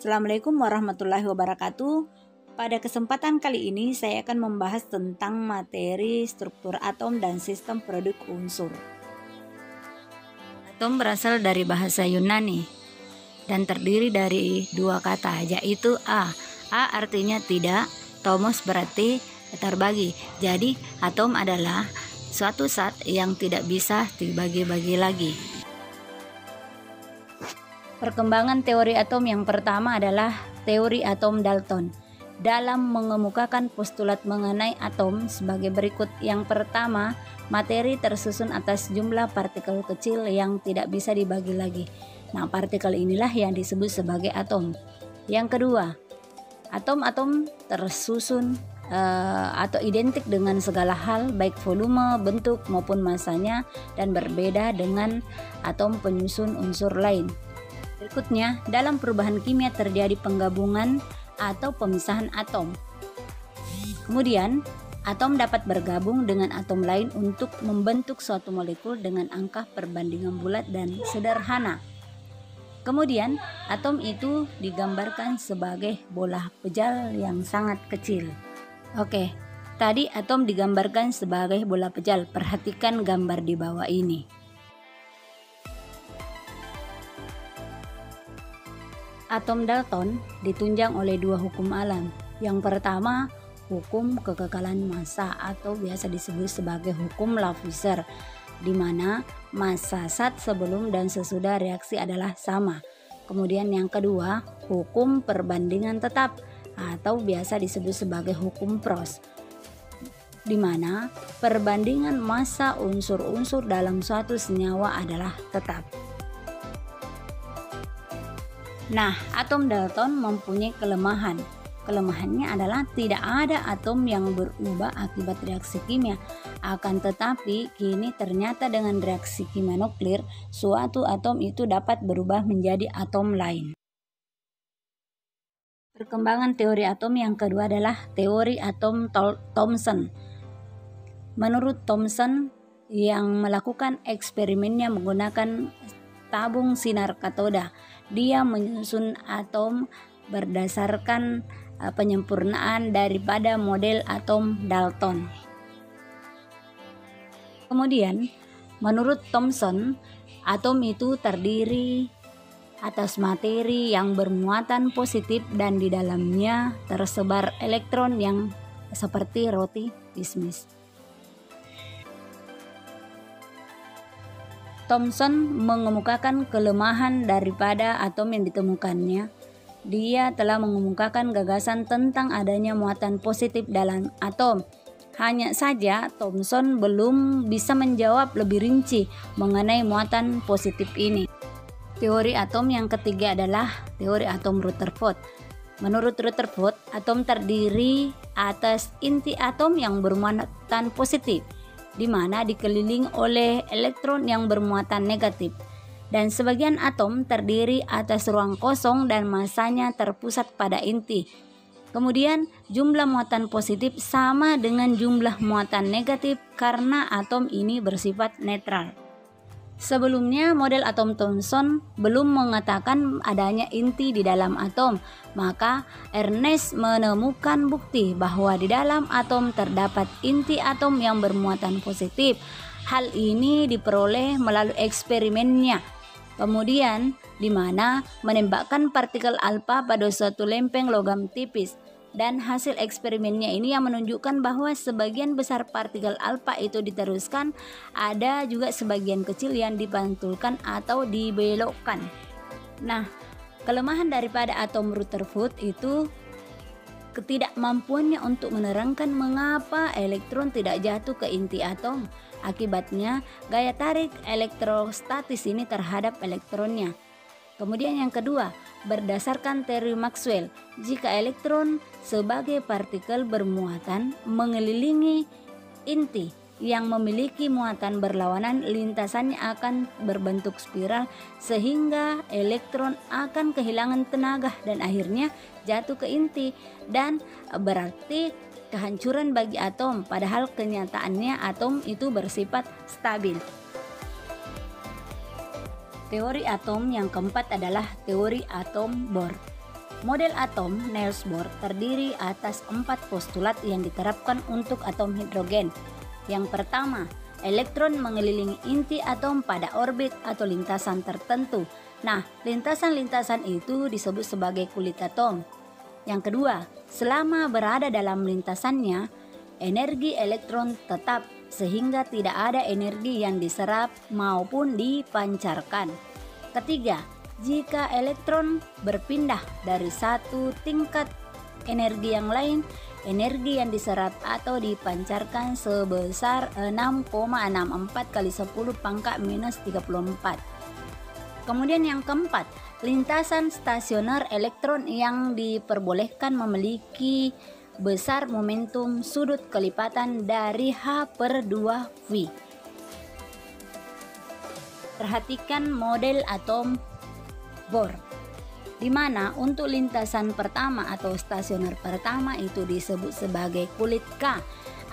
Assalamualaikum warahmatullahi wabarakatuh. Pada kesempatan kali ini saya akan membahas tentang materi struktur atom dan sistem produk unsur. Atom berasal dari bahasa Yunani dan terdiri dari dua kata, yaitu A. A artinya tidak, tomos berarti terbagi. Jadi atom adalah suatu zat yang tidak bisa dibagi-bagi lagi. Perkembangan teori atom yang pertama adalah teori atom Dalton. Dalam mengemukakan postulat mengenai atom sebagai berikut. Yang pertama, materi tersusun atas jumlah partikel kecil yang tidak bisa dibagi lagi. Nah, partikel inilah yang disebut sebagai atom. Yang kedua, atom-atom tersusun atau identik dengan segala hal, baik volume, bentuk maupun masanya, dan berbeda dengan atom penyusun unsur lain. Berikutnya, dalam perubahan kimia terjadi penggabungan atau pemisahan atom. Kemudian, atom dapat bergabung dengan atom lain untuk membentuk suatu molekul dengan angka perbandingan bulat dan sederhana. Kemudian, atom itu digambarkan sebagai bola pejal yang sangat kecil. Oke, tadi atom digambarkan sebagai bola pejal. Perhatikan gambar di bawah ini. Atom Dalton ditunjang oleh dua hukum alam. Yang pertama, hukum kekekalan massa atau biasa disebut sebagai hukum Lavoisier, di mana massa zat sebelum dan sesudah reaksi adalah sama. Kemudian yang kedua, hukum perbandingan tetap atau biasa disebut sebagai hukum Proust, di mana perbandingan massa unsur-unsur dalam suatu senyawa adalah tetap. Nah, atom Dalton mempunyai kelemahan. Kelemahannya adalah tidak ada atom yang berubah akibat reaksi kimia. Akan tetapi, kini ternyata dengan reaksi kimia nuklir, suatu atom itu dapat berubah menjadi atom lain. Perkembangan teori atom yang kedua adalah teori atom Thomson. Menurut Thomson, yang melakukan eksperimennya menggunakan tabung sinar katoda, dia menyusun atom berdasarkan penyempurnaan daripada model atom Dalton. Kemudian, menurut Thomson, atom itu terdiri atas materi yang bermuatan positif dan di dalamnya tersebar elektron yang seperti roti bismis. Thomson mengemukakan kelemahan daripada atom yang ditemukannya. Dia telah mengemukakan gagasan tentang adanya muatan positif dalam atom. Hanya saja Thomson belum bisa menjawab lebih rinci mengenai muatan positif ini. Teori atom yang ketiga adalah teori atom Rutherford. Menurut Rutherford, atom terdiri atas inti atom yang bermuatan positif, di mana dikelilingi oleh elektron yang bermuatan negatif, dan sebagian atom terdiri atas ruang kosong dan masanya terpusat pada inti. Kemudian jumlah muatan positif sama dengan jumlah muatan negatif karena atom ini bersifat netral. Sebelumnya model atom Thomson belum mengatakan adanya inti di dalam atom, maka Ernst menemukan bukti bahwa di dalam atom terdapat inti atom yang bermuatan positif. Hal ini diperoleh melalui eksperimennya. Kemudian di mana menembakkan partikel alfa pada suatu lempeng logam tipis, dan hasil eksperimennya ini yang menunjukkan bahwa sebagian besar partikel alfa itu diteruskan, ada juga sebagian kecil yang dipantulkan atau dibelokkan. Nah, kelemahan daripada atom Rutherford itu ketidakmampuannya untuk menerangkan mengapa elektron tidak jatuh ke inti atom. Akibatnya, gaya tarik elektrostatis ini terhadap elektronnya. Kemudian yang kedua, berdasarkan teori Maxwell, jika elektron sebagai partikel bermuatan mengelilingi inti yang memiliki muatan berlawanan, lintasannya akan berbentuk spiral sehingga elektron akan kehilangan tenaga dan akhirnya jatuh ke inti, dan berarti kehancuran bagi atom, padahal kenyataannya atom itu bersifat stabil. Teori atom yang keempat adalah teori atom Bohr. Model atom Niels Bohr terdiri atas 4 postulat yang diterapkan untuk atom hidrogen. Yang pertama, elektron mengelilingi inti atom pada orbit atau lintasan tertentu. Nah, lintasan-lintasan itu disebut sebagai kulit atom. Yang kedua, selama berada dalam lintasannya, energi elektron tetap sehingga tidak ada energi yang diserap maupun dipancarkan. Ketiga, jika elektron berpindah dari satu tingkat energi yang lain, energi yang diserap atau dipancarkan sebesar 6,64 kali 10 pangkat minus 34. Kemudian yang keempat, lintasan stasioner elektron yang diperbolehkan memiliki besar momentum sudut kelipatan dari H/2V. Perhatikan model atom Bohr, di mana untuk lintasan pertama atau stasioner pertama itu disebut sebagai kulit K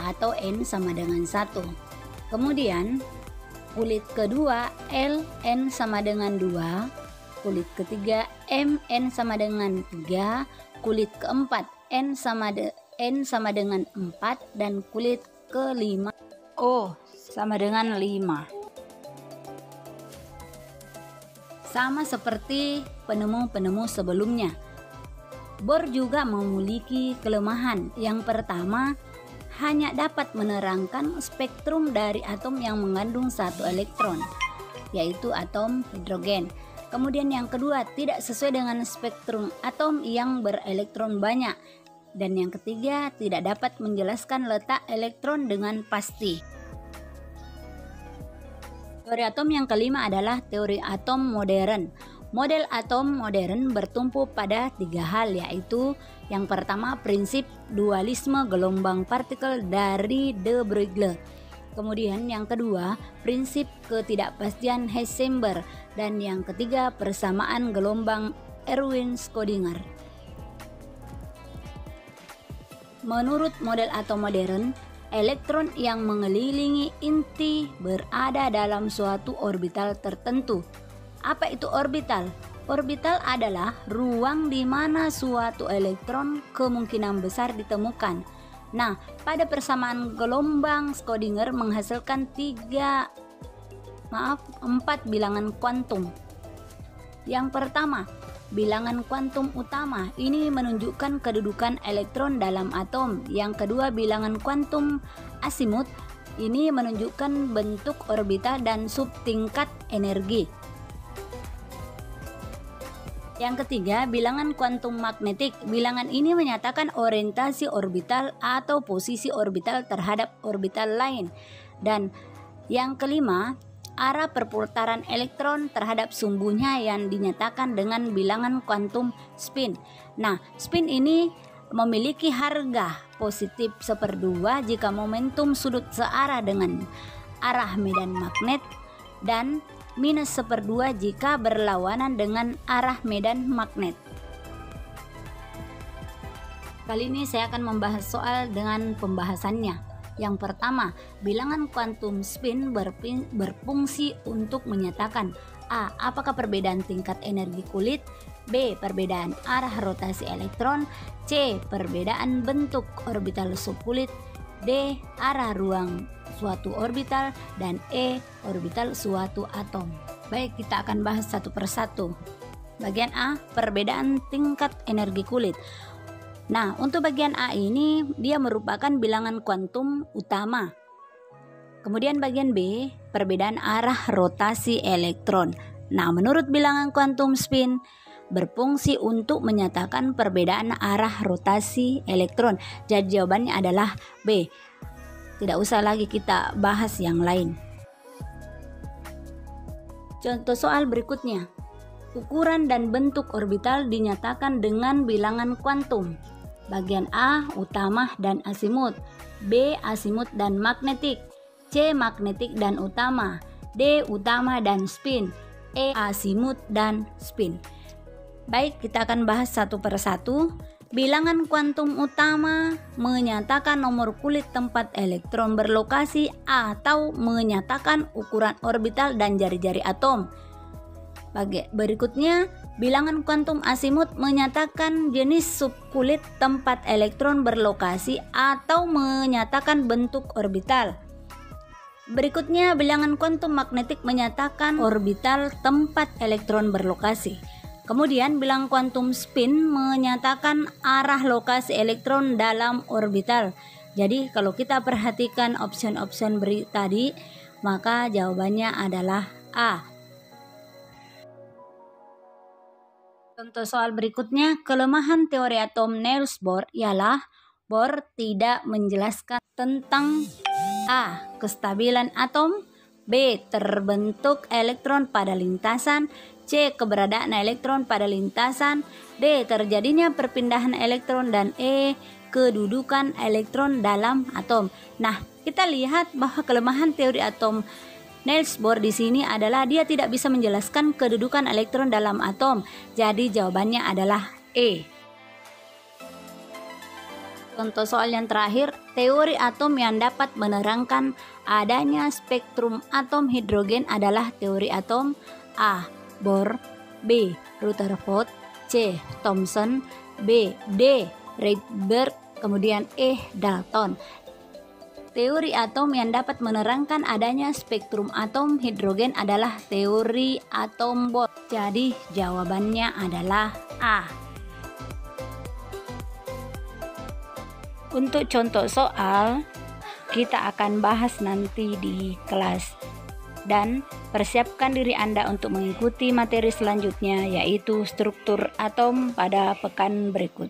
atau N sama dengan 1. Kemudian kulit kedua Ln sama dengan 2, kulit ketiga Mn sama dengan 3, kulit keempat N sama dengan 4, dan kulit kelima O sama dengan 5. Sama seperti penemu-penemu sebelumnya, Bohr juga memiliki kelemahan. Yang pertama, hanya dapat menerangkan spektrum dari atom yang mengandung satu elektron, yaitu atom hidrogen. Kemudian yang kedua, tidak sesuai dengan spektrum atom yang berelektron banyak. Dan yang ketiga, tidak dapat menjelaskan letak elektron dengan pasti. Teori atom yang kelima adalah teori atom modern. Model atom modern bertumpu pada 3 hal, yaitu yang pertama, prinsip dualisme gelombang partikel dari de Broglie. Kemudian yang kedua, prinsip ketidakpastian Heisenberg, dan yang ketiga, persamaan gelombang Erwin-Schrödinger. Menurut model atom modern, elektron yang mengelilingi inti berada dalam suatu orbital tertentu. Apa itu orbital? Orbital adalah ruang di mana suatu elektron kemungkinan besar ditemukan. Nah, pada persamaan gelombang Schrödinger menghasilkan 4 bilangan kuantum. Yang pertama, bilangan kuantum utama, ini menunjukkan kedudukan elektron dalam atom. Yang kedua, bilangan kuantum asimut, ini menunjukkan bentuk orbital dan subtingkat energi. Yang ketiga, bilangan kuantum magnetik. Bilangan ini menyatakan orientasi orbital atau posisi orbital terhadap orbital lain. Dan yang kelima, arah perputaran elektron terhadap sumbunya yang dinyatakan dengan bilangan kuantum spin. Nah, spin ini memiliki harga positif 1/2 jika momentum sudut searah dengan arah medan magnet dan minus 1/2 jika berlawanan dengan arah medan magnet. Kali ini saya akan membahas soal dengan pembahasannya. Yang pertama, bilangan kuantum spin berfungsi untuk menyatakan A. Apakah perbedaan tingkat energi kulit, B. Perbedaan arah rotasi elektron, C. Perbedaan bentuk orbital subkulit, D. Arah ruang suatu orbital, dan E. Orbital suatu atom. Baik, kita akan bahas satu persatu. Bagian A, perbedaan tingkat energi kulit. Nah, untuk bagian A ini dia merupakan bilangan kuantum utama. Kemudian bagian B, perbedaan arah rotasi elektron. Nah, menurut bilangan kuantum spin berfungsi untuk menyatakan perbedaan arah rotasi elektron. Jadi jawabannya adalah B. Tidak usah lagi kita bahas yang lain. Contoh soal berikutnya. Ukuran dan bentuk orbital dinyatakan dengan bilangan kuantum. Bagian A, utama dan asimut, B, asimut dan magnetik, C, magnetik dan utama, D, utama dan spin, E, asimut dan spin. Baik, kita akan bahas satu persatu. Bilangan kuantum utama menyatakan nomor kulit tempat elektron berlokasi atau menyatakan ukuran orbital dan jari-jari atom. Berikutnya, bilangan kuantum asimut menyatakan jenis subkulit tempat elektron berlokasi atau menyatakan bentuk orbital. Berikutnya, bilangan kuantum magnetik menyatakan orbital tempat elektron berlokasi. Kemudian, bilangan kuantum spin menyatakan arah lokasi elektron dalam orbital. Jadi, kalau kita perhatikan option-option tadi, maka jawabannya adalah A. Contoh soal berikutnya, kelemahan teori atom Niels Bohr ialah Bohr tidak menjelaskan tentang A. Kestabilan atom, B. Terbentuk elektron pada lintasan, C. Keberadaan elektron pada lintasan, D. Terjadinya perpindahan elektron, dan E. Kedudukan elektron dalam atom. Nah, kita lihat bahwa kelemahan teori atom Niels Bohr di sini adalah dia tidak bisa menjelaskan kedudukan elektron dalam atom. Jadi jawabannya adalah E. Contoh soal yang terakhir, teori atom yang dapat menerangkan adanya spektrum atom hidrogen adalah teori atom A. Bohr, B. Rutherford, C. Thomson, D. Rydberg, kemudian E. Dalton. Teori atom yang dapat menerangkan adanya spektrum atom hidrogen adalah teori atom Bohr. Jadi jawabannya adalah A. Untuk contoh soal kita akan bahas nanti di kelas. Dan persiapkan diri Anda untuk mengikuti materi selanjutnya, yaitu struktur atom pada pekan berikut.